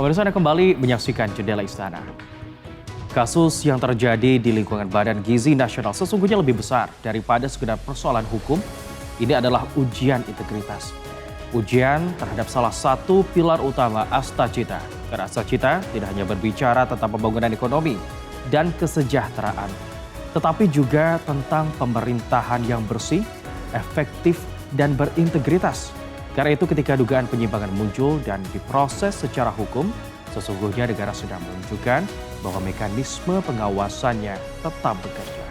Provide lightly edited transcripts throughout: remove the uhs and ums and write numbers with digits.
Pemirsa, Anda kembali menyaksikan Jendela Istana. Kasus yang terjadi di lingkungan Badan Gizi Nasional sesungguhnya lebih besar daripada sekedar persoalan hukum. Ini adalah ujian integritas. Ujian terhadap salah satu pilar utama Astacita. Karena Astacita tidak hanya berbicara tentang pembangunan ekonomi dan kesejahteraan, tetapi juga tentang pemerintahan yang bersih, efektif, dan berintegritas. Karena itu ketika dugaan penyimpangan muncul dan diproses secara hukum, sesungguhnya negara sedang menunjukkan bahwa mekanisme pengawasannya tetap bekerja.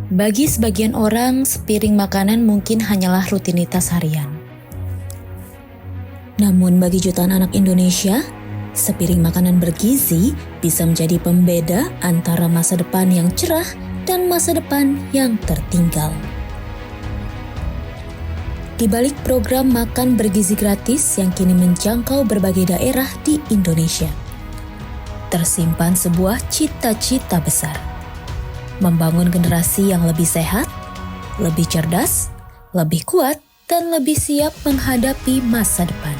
Bagi sebagian orang, sepiring makanan mungkin hanyalah rutinitas harian. Namun bagi jutaan anak Indonesia, sepiring makanan bergizi bisa menjadi pembeda antara masa depan yang cerah dan masa depan yang tertinggal. Di balik program makan bergizi gratis yang kini menjangkau berbagai daerah di Indonesia, tersimpan sebuah cita-cita besar. Membangun generasi yang lebih sehat, lebih cerdas, lebih kuat, dan lebih siap menghadapi masa depan.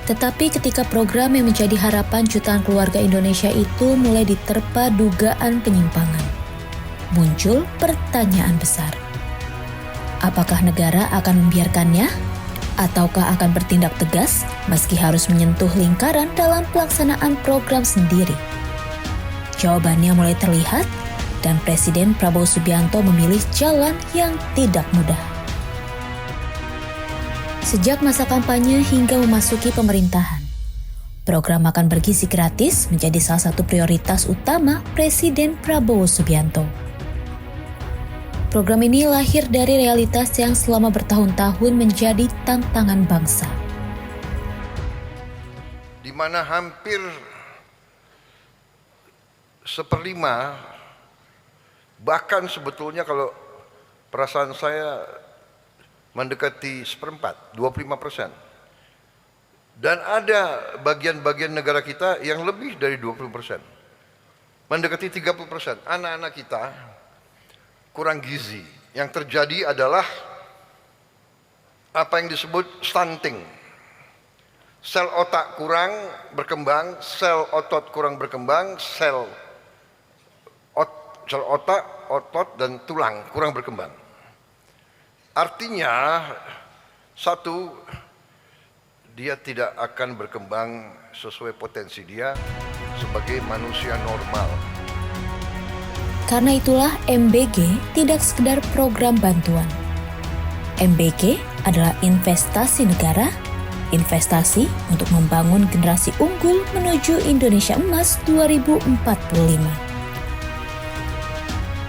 Tetapi ketika program yang menjadi harapan jutaan keluarga Indonesia itu mulai diterpa dugaan penyimpangan, muncul pertanyaan besar. Apakah negara akan membiarkannya? Ataukah akan bertindak tegas meski harus menyentuh lingkaran dalam pelaksanaan program sendiri? Jawabannya mulai terlihat dan Presiden Prabowo Subianto memilih jalan yang tidak mudah. Sejak masa kampanye hingga memasuki pemerintahan, program makan bergizi gratis menjadi salah satu prioritas utama Presiden Prabowo Subianto. Program ini lahir dari realitas yang selama bertahun-tahun menjadi tantangan bangsa. Di mana hampir 1/5, bahkan sebetulnya kalau perasaan saya mendekati 1/4, 25%. Dan ada bagian-bagian negara kita yang lebih dari 20%. Mendekati 30%. Anak-anak kita kurang gizi. Yang terjadi adalah apa yang disebut stunting. Sel otak kurang berkembang, sel otot kurang berkembang, sel otak, otot, dan tulang kurang berkembang. Artinya, satu, dia tidak akan berkembang sesuai potensi dia sebagai manusia normal. Karena itulah MBG tidak sekedar program bantuan. MBG adalah investasi negara, investasi untuk membangun generasi unggul menuju Indonesia Emas 2045.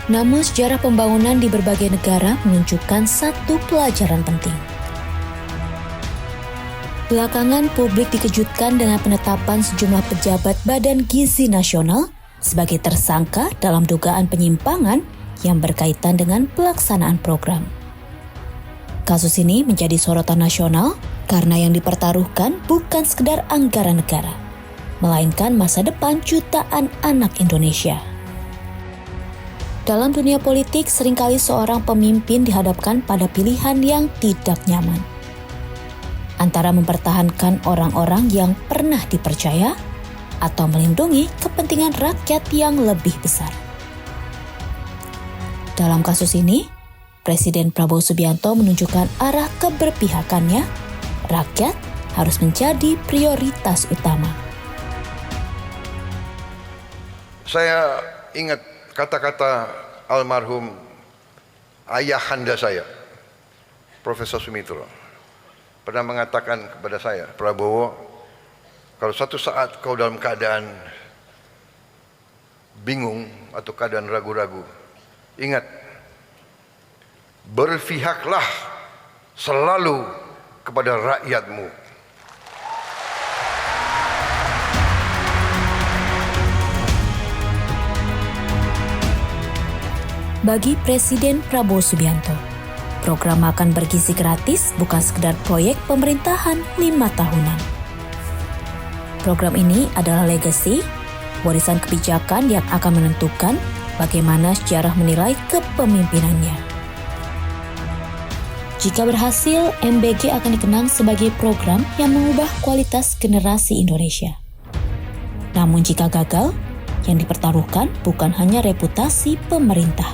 Namun sejarah pembangunan di berbagai negara menunjukkan satu pelajaran penting. Belakangan publik dikejutkan dengan penetapan sejumlah pejabat Badan Gizi Nasional sebagai tersangka dalam dugaan penyimpangan yang berkaitan dengan pelaksanaan program. Kasus ini menjadi sorotan nasional karena yang dipertaruhkan bukan sekedar anggaran negara, melainkan masa depan jutaan anak Indonesia. Dalam dunia politik, seringkali seorang pemimpin dihadapkan pada pilihan yang tidak nyaman. Antara mempertahankan orang-orang yang pernah dipercaya atau melindungi kepentingan rakyat yang lebih besar. Dalam kasus ini, Presiden Prabowo Subianto menunjukkan arah keberpihakannya. Rakyat harus menjadi prioritas utama. Saya ingat kata-kata almarhum ayahanda saya, Profesor Sumitro, pernah mengatakan kepada saya, Prabowo, kalau suatu saat kau dalam keadaan bingung atau keadaan ragu-ragu, ingat, berpihaklah selalu kepada rakyatmu. Bagi Presiden Prabowo Subianto, Program makan bergizi gratis bukan sekedar proyek pemerintahan 5 tahunan. Program ini adalah legasi, warisan kebijakan yang akan menentukan bagaimana sejarah menilai kepemimpinannya. Jika berhasil, MBG akan dikenang sebagai program yang mengubah kualitas generasi Indonesia. Namun jika gagal, yang dipertaruhkan bukan hanya reputasi pemerintah,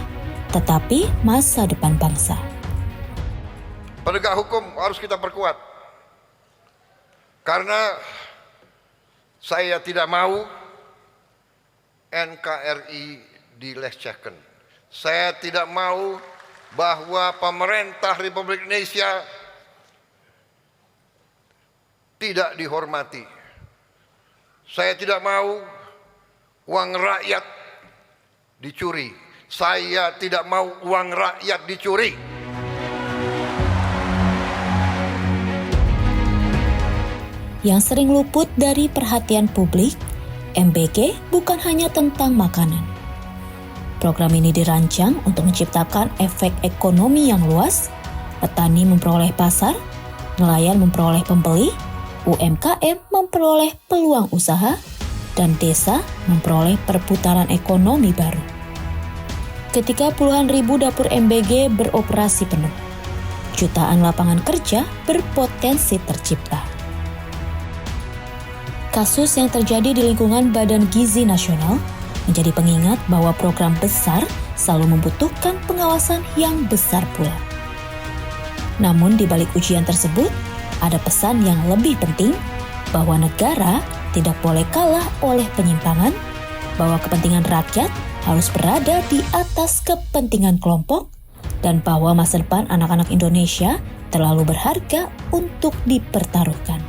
tetapi masa depan bangsa. Penegak hukum harus kita perkuat. Karena saya tidak mau NKRI dilecehkan. Saya tidak mau bahwa pemerintah Republik Indonesia tidak dihormati. Saya tidak mau uang rakyat dicuri. Saya tidak mau uang rakyat dicuri. Yang sering luput dari perhatian publik, MBG bukan hanya tentang makanan. Program ini dirancang untuk menciptakan efek ekonomi yang luas, petani memperoleh pasar, nelayan memperoleh pembeli, UMKM memperoleh peluang usaha, dan desa memperoleh perputaran ekonomi baru. Ketika puluhan ribu dapur MBG beroperasi penuh, jutaan lapangan kerja berpotensi tercipta. Kasus yang terjadi di lingkungan Badan Gizi Nasional menjadi pengingat bahwa program besar selalu membutuhkan pengawasan yang besar pula. Namun di balik ujian tersebut, ada pesan yang lebih penting bahwa negara tidak boleh kalah oleh penyimpangan, bahwa kepentingan rakyat harus berada di atas kepentingan kelompok, dan bahwa masa depan anak-anak Indonesia terlalu berharga untuk dipertaruhkan.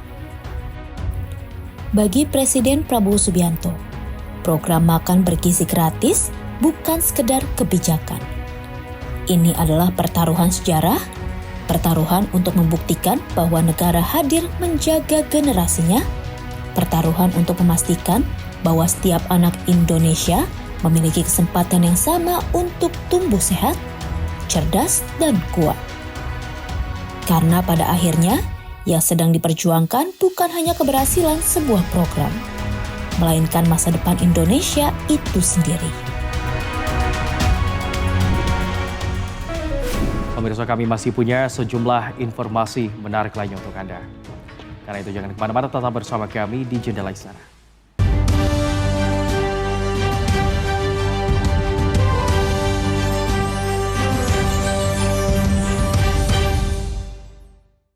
Bagi Presiden Prabowo Subianto, program makan bergizi gratis bukan sekedar kebijakan. Ini adalah pertaruhan sejarah, pertaruhan untuk membuktikan bahwa negara hadir menjaga generasinya, pertaruhan untuk memastikan bahwa setiap anak Indonesia memiliki kesempatan yang sama untuk tumbuh sehat, cerdas, dan kuat. Karena pada akhirnya, yang sedang diperjuangkan bukan hanya keberhasilan sebuah program, melainkan masa depan Indonesia itu sendiri. Pemirsa, kami masih punya sejumlah informasi menarik lainnya untuk Anda. Karena itu jangan kemana-mana, tetap bersama kami di Jendela Istana.